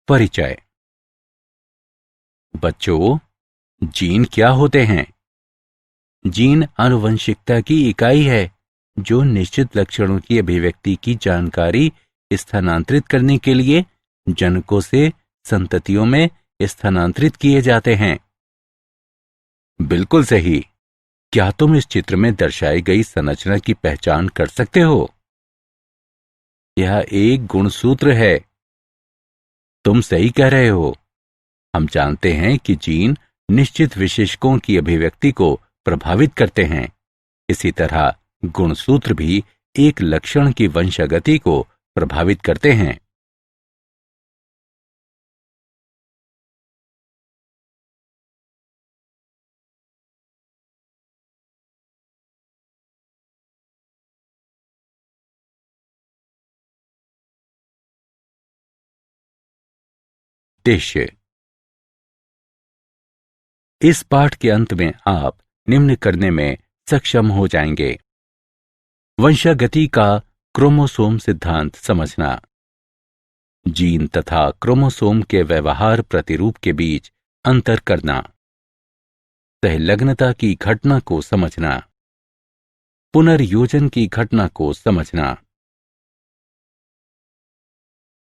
परिचय। बच्चों, जीन क्या होते हैं? जीन आनुवंशिकता की इकाई है जो निश्चित लक्षणों की अभिव्यक्ति की जानकारी स्थानांतरित करने के लिए जनकों से संततियों में स्थानांतरित किए जाते हैं। बिल्कुल सही। क्या तुम इस चित्र में दर्शाई गई संरचना की पहचान कर सकते हो? यह एक गुणसूत्र है। तुम सही कह रहे हो। हम जानते हैं कि जीन निश्चित विशेषकों की अभिव्यक्ति को प्रभावित करते हैं। इसी तरह गुणसूत्र भी एक लक्षण की वंशागति को प्रभावित करते हैं। उद्देश्य। इस पाठ के अंत में आप निम्न करने में सक्षम हो जाएंगे। वंशागति का क्रोमोसोम सिद्धांत समझना, जीन तथा क्रोमोसोम के व्यवहार प्रतिरूप के बीच अंतर करना, सहलग्नता की घटना को समझना, पुनर्योजन की घटना को समझना।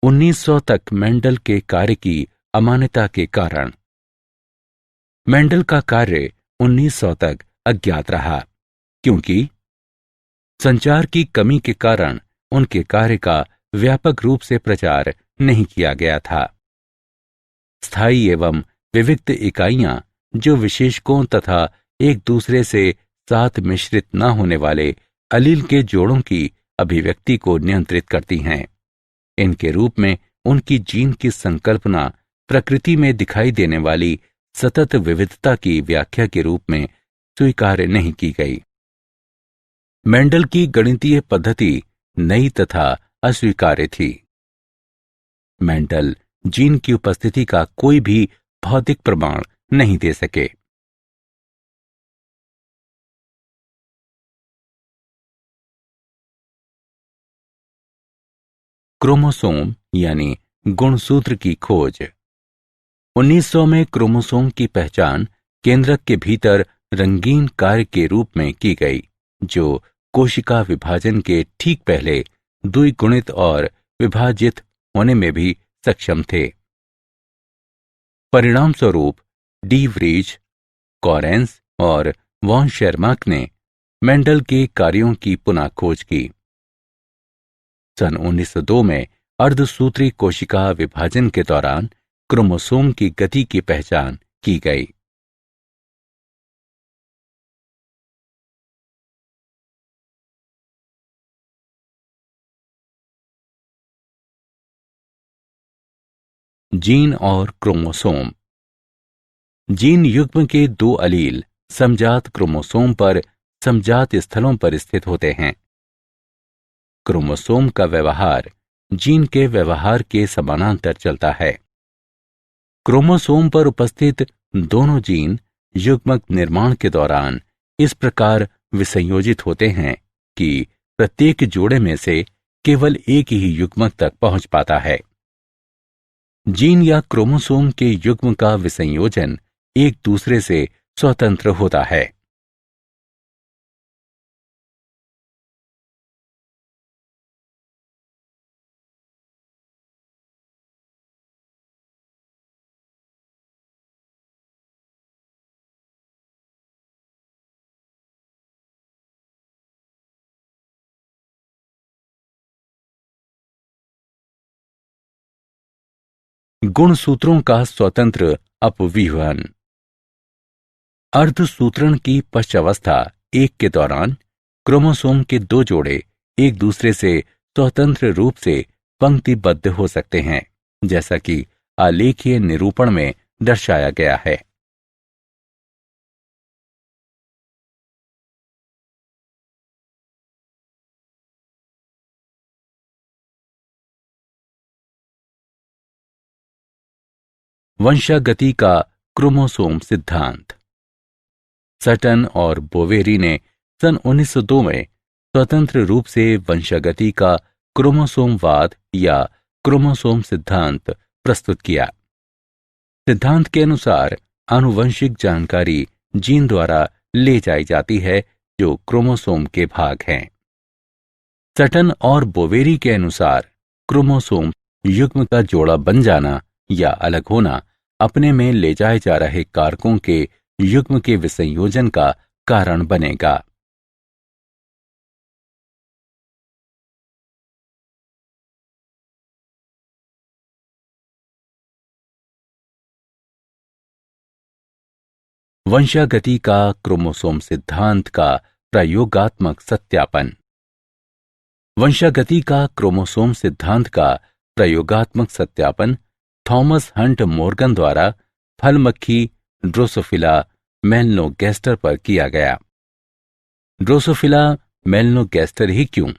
1900 तक मेंडल के कार्य की अमान्यता के कारण। मेंडल का कार्य 1900 तक अज्ञात रहा क्योंकि संचार की कमी के कारण उनके कार्य का व्यापक रूप से प्रचार नहीं किया गया था। स्थायी एवं विविक्त इकाइयां जो विशेषकों तथा एक दूसरे से साथ मिश्रित न होने वाले अलील के जोड़ों की अभिव्यक्ति को नियंत्रित करती हैं। इनके रूप में उनकी जीन की संकल्पना प्रकृति में दिखाई देने वाली सतत विविधता की व्याख्या के रूप में स्वीकार नहीं की गई। मेंडल की गणितीय पद्धति नई तथा अस्वीकार्य थी। मेंडल जीन की उपस्थिति का कोई भी भौतिक प्रमाण नहीं दे सके। क्रोमोसोम यानी गुणसूत्र की खोज। 1900 में क्रोमोसोम की पहचान केंद्रक के भीतर रंगीन कार्य के रूप में की गई जो कोशिका विभाजन के ठीक पहले द्विगुणित और विभाजित होने में भी सक्षम थे। परिणाम स्वरूप डी व्रीज, कॉरेंस और वॉन शेरमाक ने मेंडल के कार्यों की पुनः खोज की। सन 1902 में अर्धसूत्री कोशिका विभाजन के दौरान क्रोमोसोम की गति की पहचान की गई। जीन और क्रोमोसोम। जीन युग्म के दो अलील समजात क्रोमोसोम पर समजात स्थलों पर स्थित होते हैं। क्रोमोसोम का व्यवहार जीन के व्यवहार के समानांतर चलता है। क्रोमोसोम पर उपस्थित दोनों जीन युग्मक निर्माण के दौरान इस प्रकार विसंयोजित होते हैं कि प्रत्येक जोड़े में से केवल एक ही युग्मक तक पहुंच पाता है। जीन या क्रोमोसोम के युग्म का विसंयोजन एक दूसरे से स्वतंत्र होता है। गुणसूत्रों का स्वतंत्र अपव्यूहन। अर्धसूत्रण की पश्चावस्था 1 के दौरान क्रोमोसोम के दो जोड़े एक दूसरे से स्वतंत्र रूप से पंक्तिबद्ध हो सकते हैं, जैसा कि आलेखीय निरूपण में दर्शाया गया है। वंशागति का क्रोमोसोम सिद्धांत। सटन और बोवेरी ने सन 1902 में स्वतंत्र रूप से वंशागति का क्रोमोसोमवाद या क्रोमोसोम सिद्धांत प्रस्तुत किया। सिद्धांत के अनुसार आनुवंशिक जानकारी जीन द्वारा ले जाई जाती है जो क्रोमोसोम के भाग हैं। सटन और बोवेरी के अनुसार क्रोमोसोम युग्म का जोड़ा बन जाना या अलग होना अपने में ले जाए जा रहे कारकों के युग्म के विसंयोजन का कारण बनेगा। वंशागति का क्रोमोसोम सिद्धांत का प्रयोगात्मक सत्यापन। वंशागति का क्रोमोसोम सिद्धांत का प्रयोगात्मक सत्यापन थॉमस हंट मॉर्गन द्वारा फल मक्खी ड्रोसोफिला मेलनोगैस्टर पर किया गया। ड्रोसोफिला मेलनोगैस्टर ही क्यों?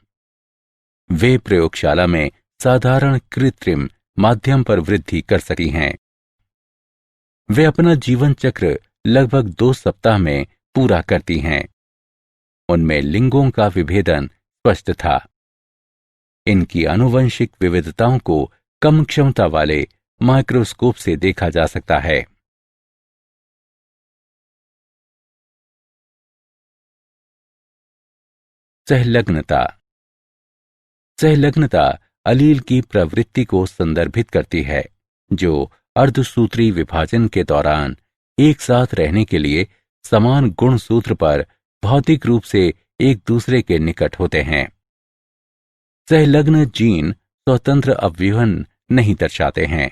वे प्रयोगशाला में साधारण कृत्रिम माध्यम पर वृद्धि कर सकी हैं। वे अपना जीवन चक्र लगभग 2 सप्ताह में पूरा करती हैं। उनमें लिंगों का विभेदन स्पष्ट था। इनकी आनुवंशिक विविधताओं को कम क्षमता वाले माइक्रोस्कोप से देखा जा सकता है। सहलग्नता। सहलग्नता अलील की प्रवृत्ति को संदर्भित करती है जो अर्धसूत्री विभाजन के दौरान एक साथ रहने के लिए समान गुणसूत्र पर भौतिक रूप से एक दूसरे के निकट होते हैं। सहलग्न जीन स्वतंत्र अवयवन नहीं दर्शाते हैं।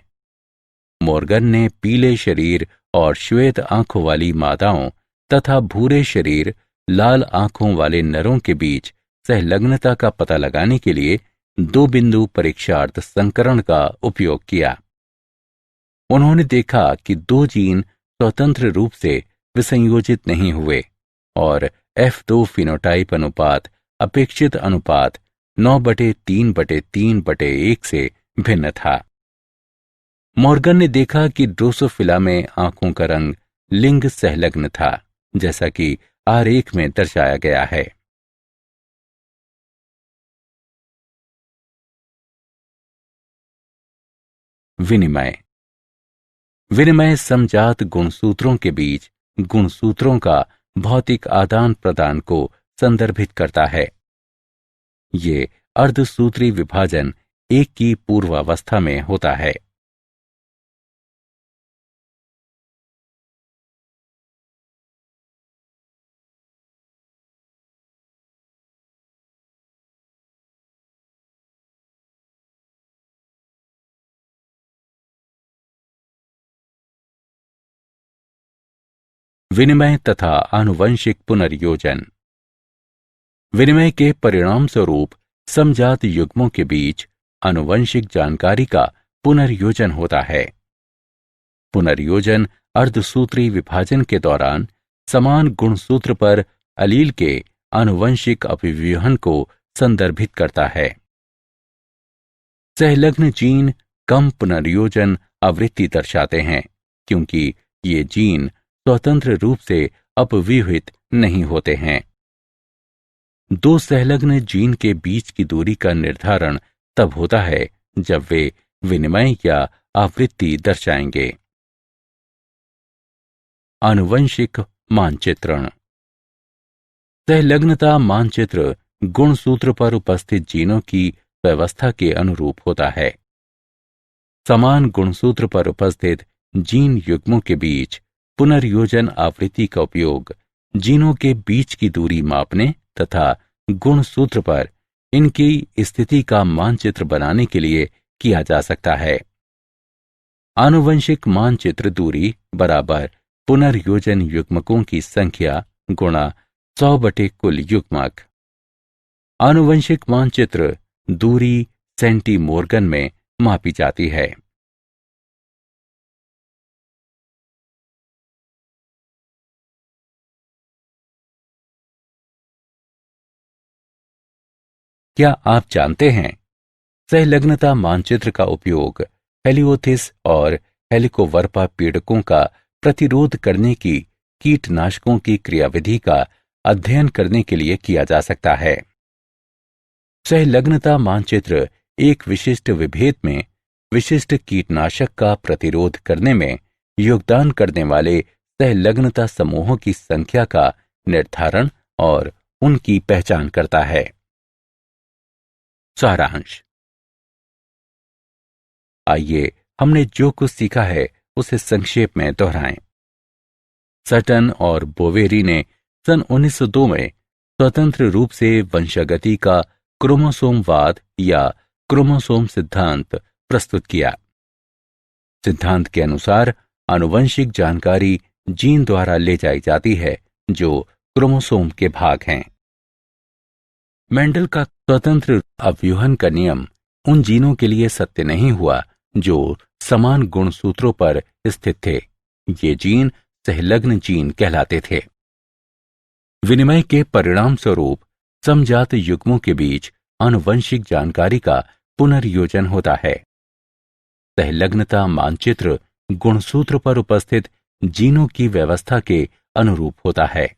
मॉर्गन ने पीले शरीर और श्वेत आंखों वाली मादाओं तथा भूरे शरीर लाल आंखों वाले नरों के बीच सहलग्नता का पता लगाने के लिए 2 बिंदु परीक्षार्थ संकरण का उपयोग किया। उन्होंने देखा कि 2 जीन स्वतंत्र रूप से विसंयोजित नहीं हुए और F2 फिनोटाइप अनुपात अपेक्षित अनुपात 9:3:3:1 से भिन्न था। मॉर्गन ने देखा कि ड्रोसोफिला में आंखों का रंग लिंग सहलग्न था, जैसा कि आरेख में दर्शाया गया है। विनिमय। विनिमय समजात गुणसूत्रों के बीच गुणसूत्रों का भौतिक आदान प्रदान को संदर्भित करता है। ये अर्धसूत्री विभाजन एक की पूर्वावस्था में होता है। विनिमय तथा आनुवंशिक पुनर्योजन। विनिमय के परिणाम स्वरूप समजात युग्मों के बीच आनुवंशिक जानकारी का पुनर्योजन होता है। पुनर्योजन अर्धसूत्री विभाजन के दौरान समान गुणसूत्र पर अलील के आनुवंशिक अभिव्यूहन को संदर्भित करता है। सहलग्न जीन कम पुनर्योजन आवृत्ति दर्शाते हैं क्योंकि ये जीन स्वतंत्र रूप से अपव्यूहित नहीं होते हैं। 2 सहलग्न जीन के बीच की दूरी का निर्धारण तब होता है जब वे विनिमय या आवृत्ति दर्शाएंगे। आनुवंशिक मानचित्रण। सहलग्नता मानचित्र गुणसूत्र पर उपस्थित जीनों की व्यवस्था के अनुरूप होता है। समान गुणसूत्र पर उपस्थित जीन युग्मों के बीच पुनर्योजन आवृत्ति का उपयोग जीनों के बीच की दूरी मापने तथा गुणसूत्र पर इनकी स्थिति का मानचित्र बनाने के लिए किया जा सकता है। आनुवंशिक मानचित्र दूरी बराबर पुनर्योजन युग्मकों की संख्या गुणा 100 बटे कुल युग्मक। आनुवंशिक मानचित्र दूरी सेंटीमोर्गन में मापी जाती है। क्या आप जानते हैं सहलग्नता मानचित्र का उपयोग हेलियोथिस और हेलिकोवर्पा पीड़कों का प्रतिरोध करने की कीटनाशकों की क्रियाविधि का अध्ययन करने के लिए किया जा सकता है। सहलग्नता मानचित्र एक विशिष्ट विभेद में विशिष्ट कीटनाशक का प्रतिरोध करने में योगदान करने वाले सहलग्नता समूहों की संख्या का निर्धारण और उनकी पहचान करता है। सारांश। आइए हमने जो कुछ सीखा है उसे संक्षेप में दोहराएं। सटन और बोवेरी ने सन 1902 में स्वतंत्र रूप से वंशागति का क्रोमोसोमवाद या क्रोमोसोम सिद्धांत प्रस्तुत किया। सिद्धांत के अनुसार आनुवंशिक जानकारी जीन द्वारा ले जाई जाती है जो क्रोमोसोम के भाग हैं। मेंडल का स्वतंत्र अवयूहन का नियम उन जीनों के लिए सत्य नहीं हुआ जो समान गुणसूत्रों पर स्थित थे। ये जीन सहलग्न जीन कहलाते थे। विनिमय के परिणाम स्वरूप समजात युग्मों के बीच आनुवंशिक जानकारी का पुनर्योजन होता है। सहलग्नता मानचित्र गुणसूत्र पर उपस्थित जीनों की व्यवस्था के अनुरूप होता है।